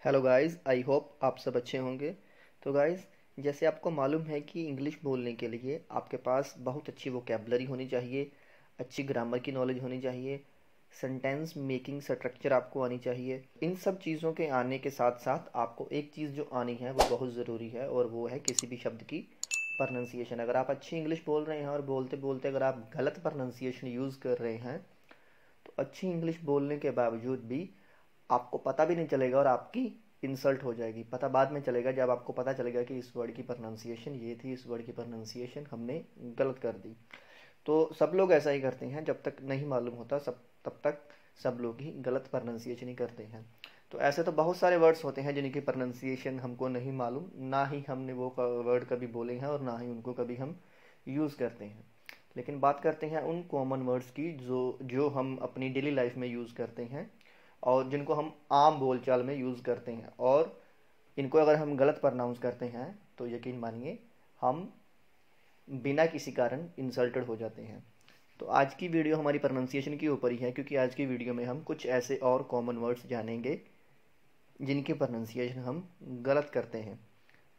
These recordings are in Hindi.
हेलो गाइस, आई होप आप सब अच्छे होंगे। तो गाइस, जैसे आपको मालूम है कि इंग्लिश बोलने के लिए आपके पास बहुत अच्छी वोकेबलरी होनी चाहिए, अच्छी ग्रामर की नॉलेज होनी चाहिए, सेंटेंस मेकिंग स्ट्रक्चर आपको आनी चाहिए। इन सब चीज़ों के आने के साथ साथ आपको एक चीज़ जो आनी है वो बहुत ज़रूरी है, और वो है किसी भी शब्द की प्रोनाउंसिएशन। अगर आप अच्छी इंग्लिश बोल रहे हैं और बोलते बोलते अगर आप गलत प्रोनाउंसिएशन यूज़ कर रहे हैं तो अच्छी इंग्लिश बोलने के बावजूद भी आपको पता भी नहीं चलेगा और आपकी इंसल्ट हो जाएगी। पता बाद में चलेगा जब आपको पता चलेगा कि इस वर्ड की प्रोनाउंसिएशन ये थी, इस वर्ड की प्रोनाउंसिएशन हमने गलत कर दी। तो सब लोग ऐसा ही करते हैं, जब तक नहीं मालूम होता सब तब तक सब लोग ही गलत प्रोनाउंसिएशन ही करते हैं। तो ऐसे तो बहुत सारे वर्ड्स होते हैं जिनकी प्रोनाउंसिएशन हमको नहीं मालूम, ना ही हमने वो वर्ड कभी बोले हैं और ना ही उनको कभी हम यूज़ करते हैं। लेकिन बात करते हैं उन कॉमन वर्ड्स की जो जो हम अपनी डेली लाइफ में यूज़ करते हैं और जिनको हम आम बोलचाल में यूज़ करते हैं, और इनको अगर हम गलत प्रोनाउंस करते हैं तो यकीन मानिए हम बिना किसी कारण इंसल्टेड हो जाते हैं। तो आज की वीडियो हमारी प्रोनाउंसिएशन के ऊपर ही है, क्योंकि आज की वीडियो में हम कुछ ऐसे और कॉमन वर्ड्स जानेंगे जिनकी प्रोनाउंसिएशन हम गलत करते हैं।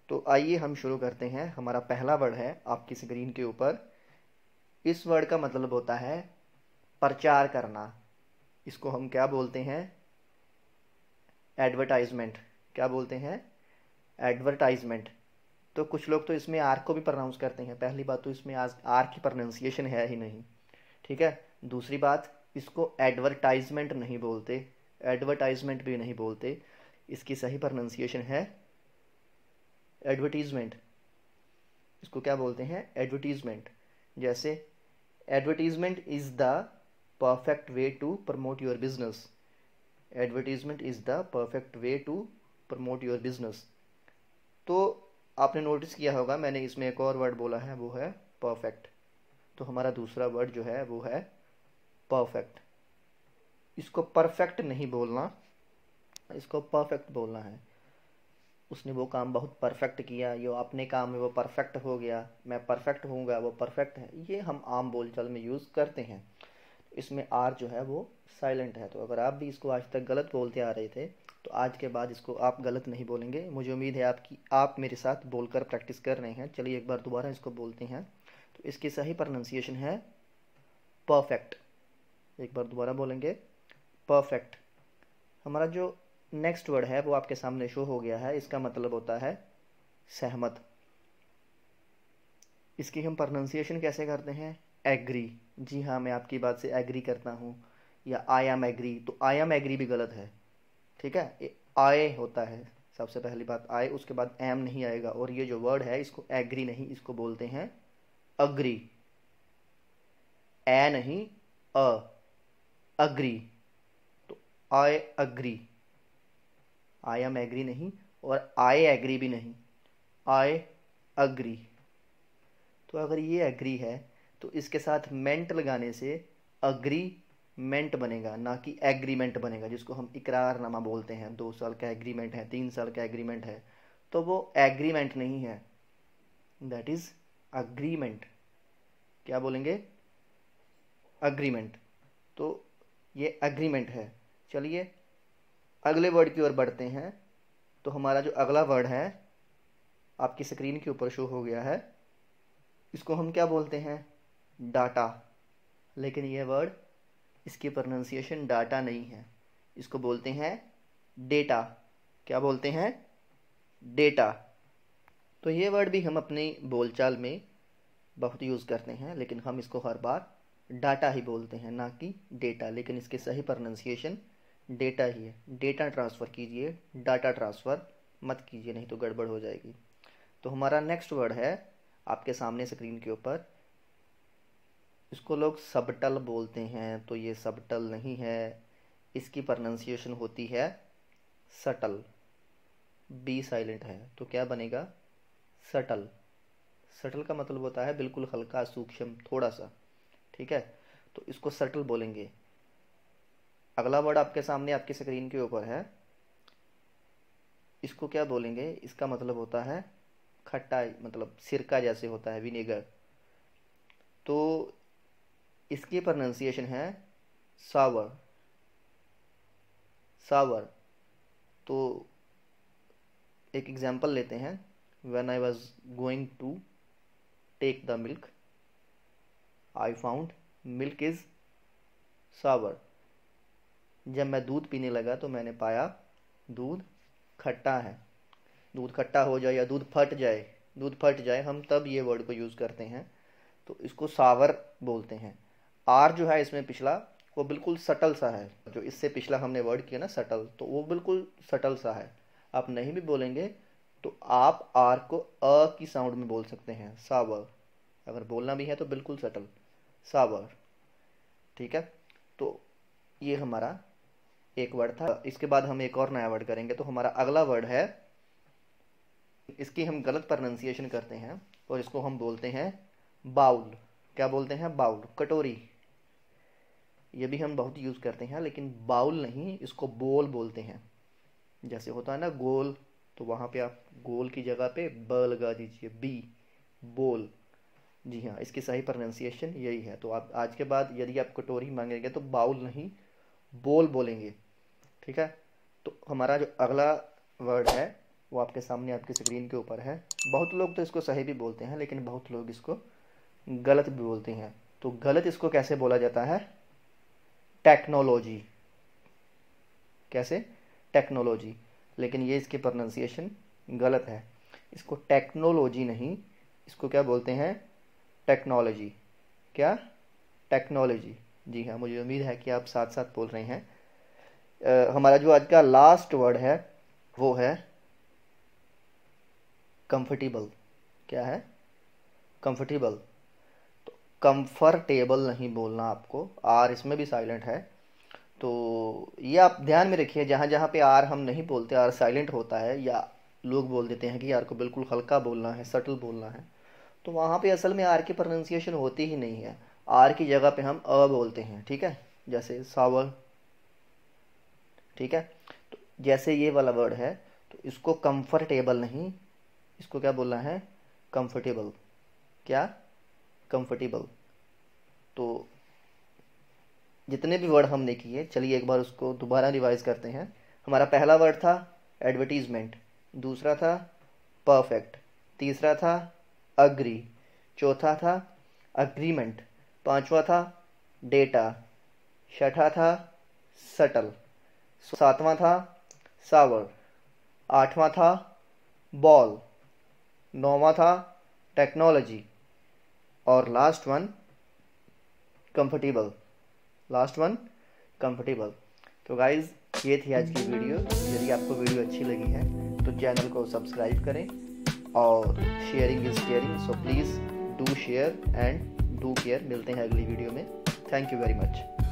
तो आइए हम शुरू करते हैं। हमारा पहला वर्ड है आपकी स्क्रीन के ऊपर। इस वर्ड का मतलब होता है प्रचार करना। इसको हम क्या बोलते हैं? एडवर्टाइजमेंट। क्या बोलते हैं? एडवर्टाइजमेंट। तो कुछ लोग तो इसमें आर को भी प्रोनाउंस करते हैं। पहली बात तो इसमें आज आर की प्रोनाउंसिएशन है ही नहीं, ठीक है। दूसरी बात, इसको एडवर्टाइजमेंट नहीं बोलते, एडवर्टाइजमेंट भी नहीं बोलते। इसकी सही प्रोनाउंसिएशन है एडवर्टीजमेंट। इसको क्या बोलते हैं? एडवर्टीजमेंट। जैसे advertisement is the perfect way to promote your business. Advertisement is the perfect way to promote your business. तो आपने नोटिस किया होगा मैंने इसमें एक और वर्ड बोला है, वो है परफेक्ट। तो हमारा दूसरा वर्ड जो है वो है परफेक्ट। इसको परफेक्ट नहीं बोलना, इसको परफेक्ट बोलना है। उसने वो काम बहुत परफेक्ट किया, यो अपने काम में वो परफेक्ट हो गया, मैं परफेक्ट होऊंगा, वो परफेक्ट है। ये हम आम बोलचाल में यूज़ करते हैं। इसमें आर जो है वो साइलेंट है। तो अगर आप भी इसको आज तक गलत बोलते आ रहे थे तो आज के बाद इसको आप गलत नहीं बोलेंगे। मुझे उम्मीद है आपकी आप मेरे साथ बोलकर प्रैक्टिस कर रहे हैं। चलिए एक बार दोबारा इसको बोलते हैं। तो इसकी सही प्रोनाउंसिएशन है परफेक्ट। एक बार दोबारा बोलेंगे, परफेक्ट। हमारा जो नेक्स्ट वर्ड है वो आपके सामने शो हो गया है। इसका मतलब होता है सहमत। इसकी हम प्रोनाउंसिएशन कैसे करते हैं? एग्री। जी हाँ, मैं आपकी बात से एग्री करता हूँ, या आई एम एग्री। तो आई एम एग्री भी गलत है, ठीक है। आए होता है सबसे पहली बात, आए, उसके बाद एम नहीं आएगा। और ये जो वर्ड है इसको एग्री नहीं, इसको बोलते हैं अग्री। ए नहीं, अ, अग्री। तो I agree, I am agree नहीं, और आई एग्री भी नहीं, आई अग्री। तो अगर ये एग्री है तो इसके साथ मेंट लगाने से अग्रीमेंट बनेगा, ना कि एग्रीमेंट बनेगा, जिसको हम इकरारनामा बोलते हैं। 2 साल का एग्रीमेंट है, 3 साल का एग्रीमेंट है, तो वो एग्रीमेंट नहीं है, दैट इज अग्रीमेंट। क्या बोलेंगे? अग्रीमेंट। तो ये अग्रीमेंट है। चलिए अगले वर्ड की ओर बढ़ते हैं। तो हमारा जो अगला वर्ड है आपकी स्क्रीन के ऊपर शो हो गया है। इसको हम क्या बोलते हैं? डाटा। लेकिन ये वर्ड, इसकी प्रोनाउंसिएशन डाटा नहीं है, इसको बोलते हैं डेटा। क्या बोलते हैं? डेटा। तो ये वर्ड भी हम अपनी बोलचाल में बहुत यूज़ करते हैं, लेकिन हम इसको हर बार डाटा ही बोलते हैं, ना कि डेटा। लेकिन इसकी सही प्रोनाउंसिएशन डेटा ही है। डेटा ट्रांसफ़र कीजिए, डाटा ट्रांसफ़र मत कीजिए, नहीं तो गड़बड़ हो जाएगी। तो हमारा नेक्स्ट वर्ड है आपके सामने स्क्रीन के ऊपर। इसको लोग सबटल बोलते हैं, तो ये सबटल नहीं है। इसकी प्रोनाउंसिएशन होती है सटल। बी साइलेंट है, तो क्या बनेगा? सटल। सटल का मतलब होता है बिल्कुल हल्का, सूक्ष्म, थोड़ा सा, ठीक है। तो इसको सटल बोलेंगे। अगला वर्ड आपके सामने आपकी स्क्रीन के ऊपर है। इसको क्या बोलेंगे? इसका मतलब होता है खट्टा, मतलब सिरका जैसे होता है, विनेगर। तो इसकी प्रोनाउंसिएशन है सावर। सावर। तो एक एग्जाम्पल लेते हैं। When I was going to take the milk I found milk is sour. जब मैं दूध पीने लगा तो मैंने पाया दूध खट्टा है। दूध खट्टा हो जाए या दूध फट जाए हम तब ये वर्ड को यूज़ करते हैं, तो इसको सावर बोलते हैं। आर जो है इसमें पिछला वो बिल्कुल सटल सा है, जो इससे पिछला हमने वर्ड किया ना सटल, तो वो बिल्कुल सटल सा है। आप नहीं भी बोलेंगे तो आप आर को अ की साउंड में बोल सकते हैं, सावर। अगर बोलना भी है तो बिल्कुल सटल, सावर। ठीक है, तो ये हमारा एक वर्ड था। इसके बाद हम एक और नया वर्ड करेंगे। तो हमारा अगला वर्ड है, इसकी हम गलत प्रोनाउंसिएशन करते हैं और इसको हम बोलते हैं बाउल। क्या बोलते हैं? बाउल, कटोरी। ये भी हम बहुत यूज़ करते हैं, लेकिन बाउल नहीं, इसको बोल बोलते हैं। जैसे होता है ना गोल, तो वहाँ पे आप गोल की जगह पे ब लगा दीजिए, बी, बोल। जी हाँ, इसकी सही प्रोनाउंसिएशन यही है। तो आप आज के बाद यदि आप कटोरी मांगेंगे तो बाउल नहीं, बोल बोलेंगे। ठीक है, तो हमारा जो अगला वर्ड है वो आपके सामने आपकी स्क्रीन के ऊपर है। बहुत लोग तो इसको सही भी बोलते हैं, लेकिन बहुत लोग इसको गलत भी बोलते हैं। तो गलत इसको कैसे बोला जाता है? टेक्नोलॉजी। कैसे? टेक्नोलॉजी। लेकिन ये इसकी प्रोनाउंसिएशन गलत है। इसको टेक्नोलॉजी नहीं, इसको क्या बोलते हैं? टेक्नोलॉजी। क्या? टेक्नोलॉजी। जी हाँ, मुझे उम्मीद है कि आप साथ साथ बोल रहे हैं। हमारा जो आज का लास्ट वर्ड है वो है कंफर्टेबल। क्या है? कंफर्टेबल। तो कंफर्टेबल नहीं बोलना आपको, आर इसमें भी साइलेंट है। तो ये आप ध्यान में रखिए, जहाँ जहाँ पे आर हम नहीं बोलते, आर साइलेंट होता है, या लोग बोल देते हैं कि आर को बिल्कुल हल्का बोलना है, सटल बोलना है, तो वहाँ पे असल में आर की प्रोनाउंसिएशन होती ही नहीं है। आर की जगह पे हम अ बोलते हैं। ठीक है, जैसे सावर। ठीक है, तो जैसे ये वाला वर्ड है, तो इसको कंफर्टेबल नहीं, इसको क्या बोलना है? कंफर्टेबल। क्या? कंफर्टेबल। तो जितने भी वर्ड हमने किए, चलिए एक बार उसको दोबारा रिवाइज करते हैं। हमारा पहला वर्ड था एडवर्टीजमेंट, दूसरा था परफेक्ट, तीसरा था अग्री, चौथा था अग्रीमेंट, पांचवा था डेटा, छठा था सटल, सातवां था सावर, आठवां था बॉल, नौवां था टेक्नोलॉजी, और last one comfortable. Last one comfortable. तो गाइज, ये थी आज की वीडियो। यदि आपको वीडियो अच्छी लगी है तो चैनल को सब्सक्राइब करें, और sharing is caring, so please do share and do care. मिलते हैं अगली वीडियो में। Thank you very much.